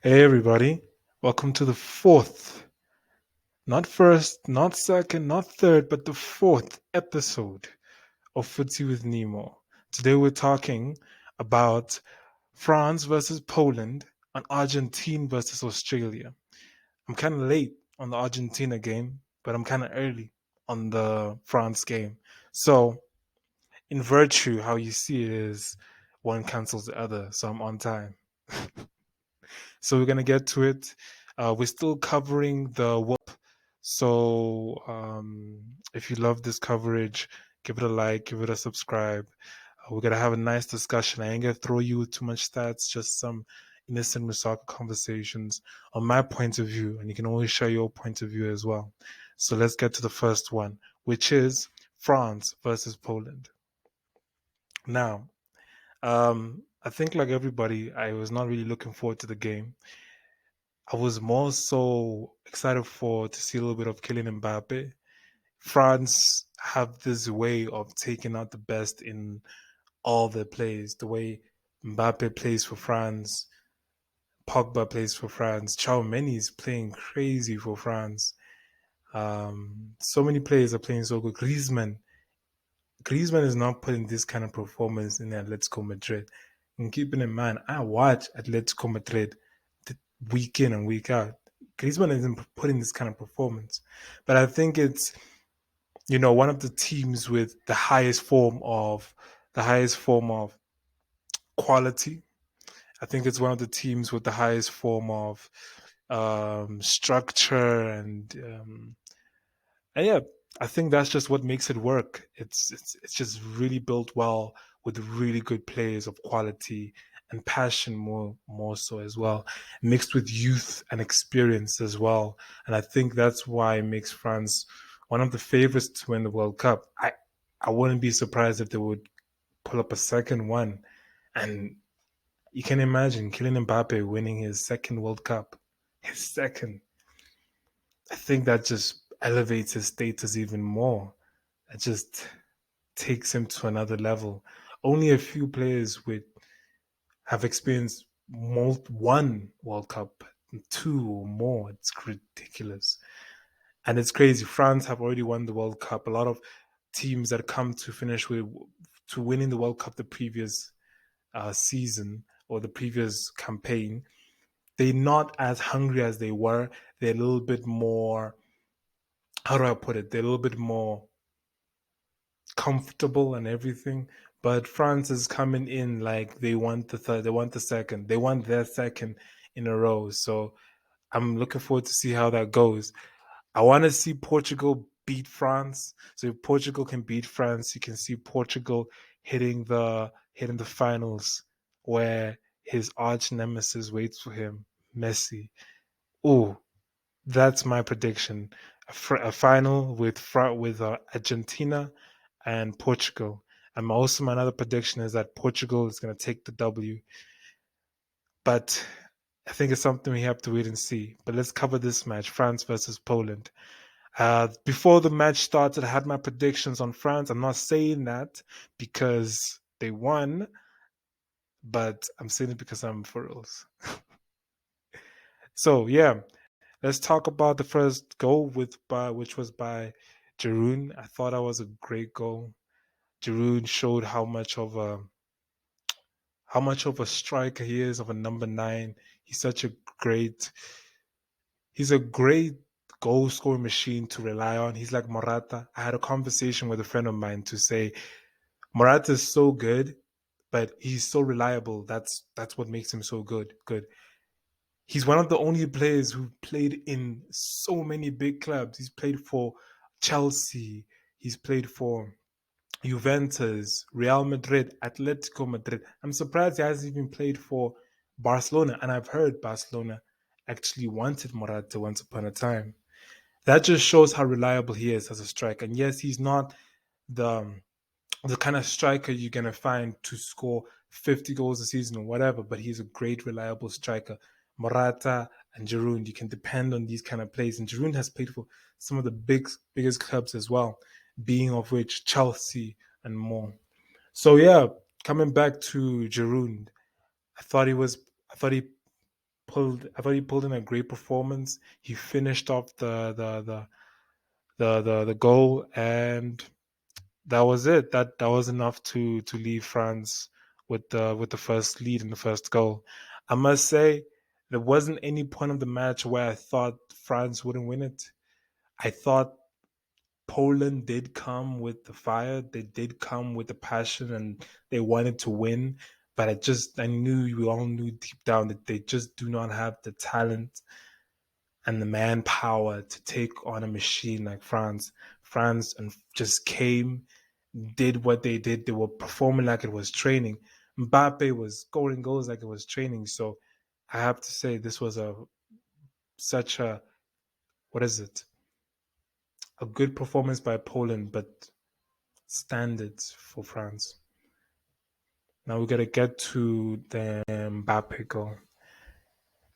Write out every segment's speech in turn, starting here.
Hey everybody, welcome to the fourth, not first, not second, not third, but the fourth episode of Footsie with Nemo. Today we're talking about France versus Poland and Argentina versus Australia. I'm kind of late on the Argentina game, but I'm kind of early on the France game. So, in virtue, how you see it is one cancels the other, so I'm on time. So we're gonna get to it. We're still covering the World Cup. So if you love this coverage, give it a like, give it a subscribe. We're gonna have a nice discussion. I ain't gonna throw you too much stats, just some innocent soccer conversations on my point of view, and you can always share your point of view as well. So let's get to the first one, which is France versus Poland. Now, I think like everybody, I was not really looking forward to the game. I was more so excited for to see a little bit of Kylian Mbappe. France have this way of taking out the best in all their plays. The way Mbappe plays for France, Pogba plays for France, Many is playing crazy for France. So many players are playing so good. Griezmann is not putting this kind of performance in Atletico Madrid. And keeping in mind, I watch Atletico Madrid week in and week out. Griezmann isn't putting this kind of performance, but I think it's one of the teams with the highest form of quality. I think it's one of the teams with the highest form of structure and yeah, I think that's just what makes it work. It's just really built well with really good players of quality and passion more so as well, mixed with youth and experience as well. And I think that's why it makes France one of the favorites to win the World Cup. I wouldn't be surprised if they would pull up a second one. And you can imagine Kylian Mbappe winning his second World Cup. His second. I think that just elevates his status even more. It just takes him to another level. Only a few players with have experienced one World Cup, two or more. It's ridiculous, and it's crazy. France have already won the World Cup. A lot of teams that come to finish with to winning the World Cup the previous season or the previous campaign, they're not as hungry as they were. They're a little bit more, how do I put it? They're a little bit more comfortable and everything. But France is coming in like they want the third, they want the second, they want their second in a row. So I'm looking forward to see how that goes. I want to see Portugal beat France. So if Portugal can beat France, you can see Portugal hitting the finals where his arch nemesis waits for him, Messi. Oh, that's my prediction. A final with Argentina and Portugal. And also my other prediction is that Portugal is going to take the W. But I think it's something we have to wait and see. But let's cover this match, France versus Poland. Before the match started, I had my predictions on France. I'm not saying that because they won, but I'm saying it because I'm for reals. So yeah, let's talk about the first goal which was by Giroud. I thought that was a great goal. Giroud showed how much of a striker he is, of a number nine. He's such a great he's a great goal scoring machine to rely on. He's like Morata. I had a conversation with a friend of mine to say Morata is so good, but he's so reliable. That's what makes him so good. Good. He's one of the only players who played in so many big clubs. He's played for Chelsea. He's played for Juventus, Real Madrid, Atletico Madrid. I'm surprised he hasn't even played for Barcelona. And I've heard Barcelona actually wanted Morata once upon a time. That just shows how reliable he is as a striker. And yes, he's not the the kind of striker you're gonna find to score 50 goals a season or whatever, but he's a great, reliable striker. Morata and Giroud, you can depend on these kind of plays. And Giroud has played for some of the biggest clubs as well, being of which Chelsea and more. So yeah, coming back to Giroud, I thought he he pulled in a great performance. He finished off the goal, and that was it. That was enough to leave France with the first lead and the first goal. I must say, there wasn't any point of the match where I thought France wouldn't win it. I thought Poland did come with the fire. They did come with the passion, and they wanted to win. But I knew, we all knew deep down that they just do not have the talent and the manpower to take on a machine like France. France and just came, did what they did. They were performing like it was training. Mbappe was scoring goals like it was training. So I have to say this was a such a what is it? A good performance by Poland, but standards for France. Now we gotta get to the Mbappe goal.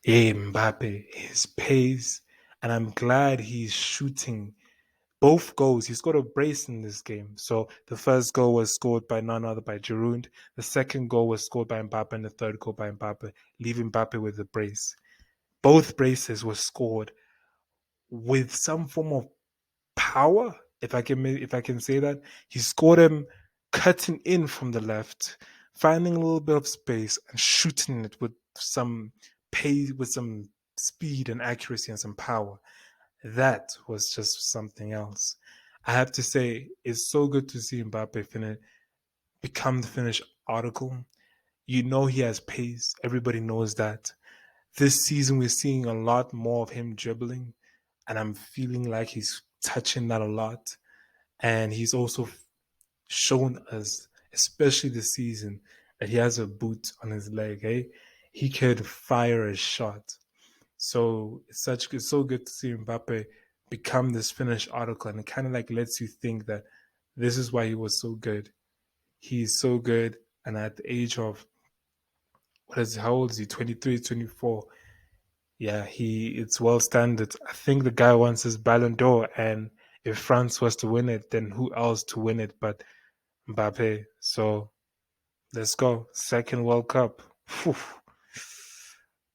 Hey, Mbappe, his pace, and I'm glad he's shooting both goals. He scored a brace in this game. So the first goal was scored by none other by Giroud. The second goal was scored by Mbappe, and the third goal by Mbappe, leaving Mbappe with a brace. Both braces were scored with some form of power, if I can say that. He scored him cutting in from the left, finding a little bit of space and shooting it with some pace, with some speed and accuracy and some power. That was just something else. I have to say, it's so good to see Mbappe become the Finnish article. You know he has pace. Everybody knows that. This season, we're seeing a lot more of him dribbling, and I'm feeling like he's touching that a lot. And he's also shown us, especially this season, that he has a boot on his leg. Hey, he could fire a shot. So it's so good to see Mbappe become this Finnish article, and it kind of like lets you think that this is why he was so good. He's so good, and at the age of how old is he? 23, 24. Yeah, it's well standard. I think the guy wants his Ballon d'Or, and if France was to win it, then who else to win it but Mbappe? So let's go. Second World Cup. Whew,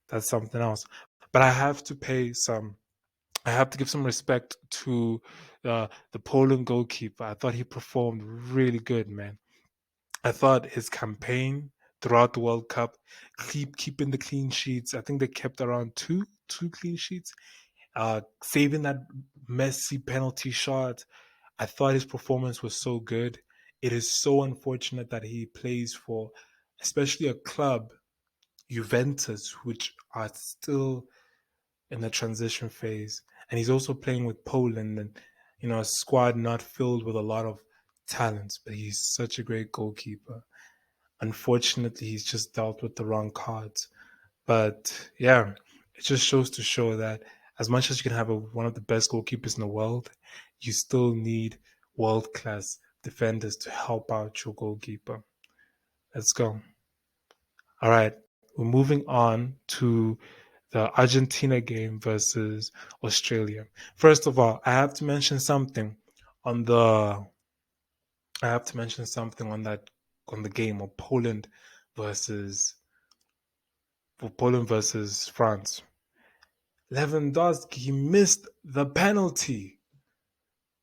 that's something else. But I have to give some respect to the Poland goalkeeper. I thought he performed really good, man. I thought his campaign throughout the World Cup, keeping the clean sheets. I think they kept around two clean sheets. Saving that Messi penalty shot. I thought his performance was so good. It is so unfortunate that he plays for, especially a club, Juventus, which are still in the transition phase. And he's also playing with Poland and, a squad not filled with a lot of talents, but he's such a great goalkeeper. Unfortunately, he's just dealt with the wrong cards. But yeah, it just shows to show that as much as you can have one of the best goalkeepers in the world, you still need world class defenders to help out your goalkeeper. Let's go. All right, we're moving on to the Argentina game versus Australia. First of all, on the I have to mention something on the game of versus Poland versus France. Lewandowski missed the penalty.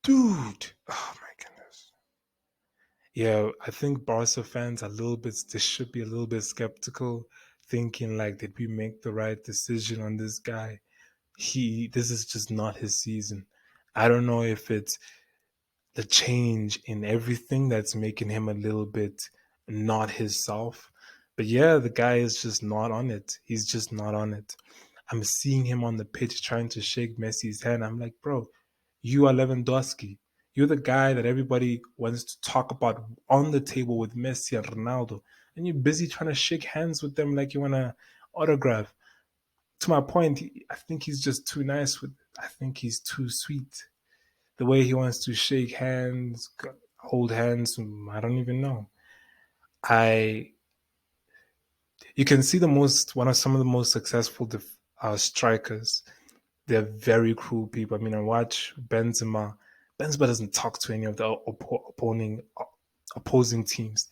Dude. Oh my goodness. Yeah, I think Barca fans are a little bit they should be a little bit skeptical, thinking like did we make the right decision on this guy? This is just not his season. I don't know if it's the change in everything that's making him a little bit not his self. But yeah, the guy is just not on it. He's just not on it. I'm seeing him on the pitch trying to shake Messi's hand. I'm like, bro, you are Lewandowski. You're the guy that everybody wants to talk about on the table with Messi and Ronaldo. And you're busy trying to shake hands with them like you want to autograph. To my point, I think he's just too nice I think he's too sweet. The way he wants to shake hands, hold hands, I don't even know. I You can see one of some of the most successful strikers. They're very cruel people. I mean, I watch Benzema. Benzema doesn't talk to any of the opposing teams.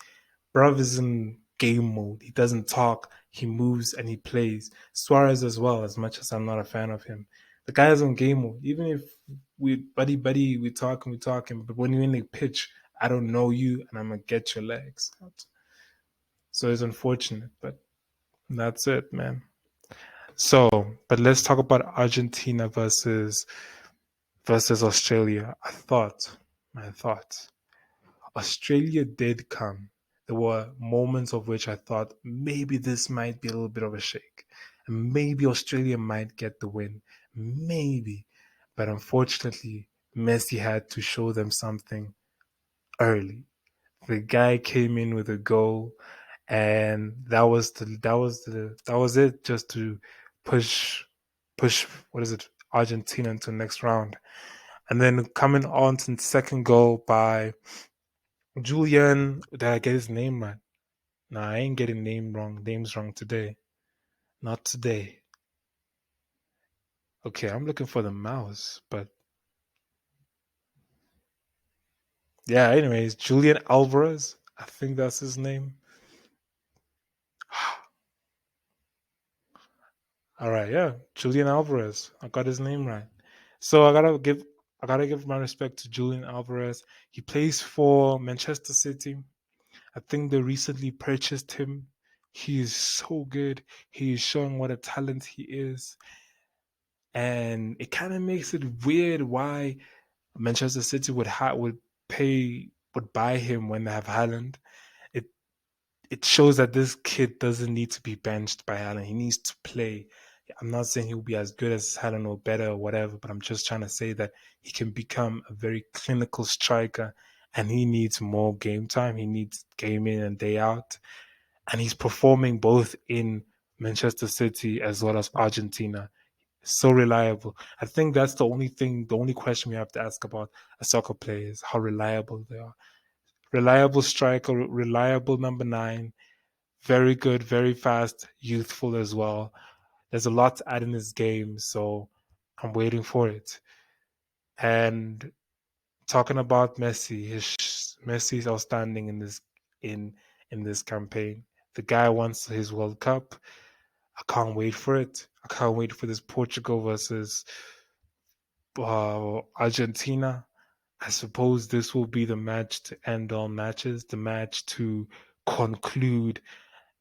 Bruv is in game mode. He doesn't talk. he moves and he plays. Suarez as well, as much as I'm not a fan of him. The guy is on game mode. Even if we buddy, we talking, but when you're in the pitch, I don't know you and I'm gonna get your legs out. So it's unfortunate, but that's it, man. So, but let's talk about Argentina versus Australia. I thought Australia did come. There were moments of which I thought maybe this might be a little bit of a shake. And maybe Australia might get the win. Maybe. But unfortunately, Messi had to show them something early. The guy came in with a goal, and that was it, just to push what is it, Argentina into the next round. And then coming on to the second goal by Julian, did I get his name right? Nah, I ain't getting names wrong today. Not today. Okay, I'm looking for the mouse, but yeah, anyways, Julian Alvarez, I think that's his name. All right, yeah, Julian Alvarez. I got his name right. So I gotta give my respect to Julian Alvarez. He plays for Manchester City. I think they recently purchased him. He is so good. He is showing what a talent he is. And it kind of makes it weird why Manchester City would buy him when they have Haaland. It it shows that this kid doesn't need to be benched by Haaland. He needs to play. I'm not saying he'll be as good as Haaland or better or whatever, but I'm just trying to say that he can become a very clinical striker, and he needs more game time. He needs game in and day out, and he's performing both in Manchester City as well as Argentina. So reliable. I think that's the only question we have to ask about a soccer player is how reliable they are. Reliable striker, reliable number nine, very good, very fast, youthful as well. There's a lot to add in this game, so I'm waiting for it. And talking about Messi, Messi's outstanding in in this campaign. The guy wants his World Cup. I can't wait for it. I can't wait for this Portugal versus Argentina. I suppose this will be the match to end all matches, the match to conclude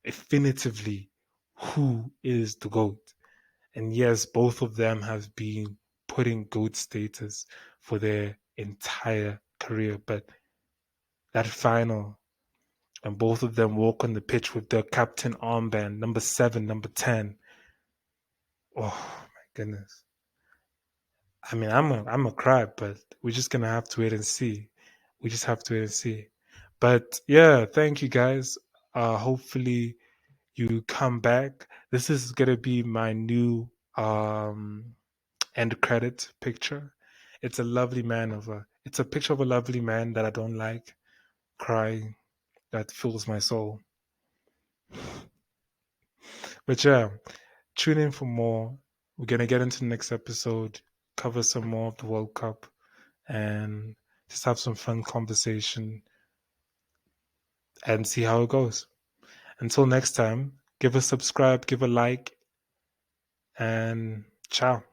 definitively who is the GOAT. And yes, both of them have been putting GOAT status for their entire career. But that final, and both of them walk on the pitch with their captain armband, number 7, number 10. Oh my goodness. I mean, I'm a cry, but we're just gonna have to wait and see. We just have to wait and see. But yeah, thank you guys. Hopefully you come back. This is gonna be my new end credit picture. It's a picture of a lovely man that I don't like crying that fills my soul. But yeah, tune in for more. We're gonna get into the next episode, cover some more of the World Cup, and just have some fun conversation and see how it goes. Until next time, give a subscribe, give a like, and ciao.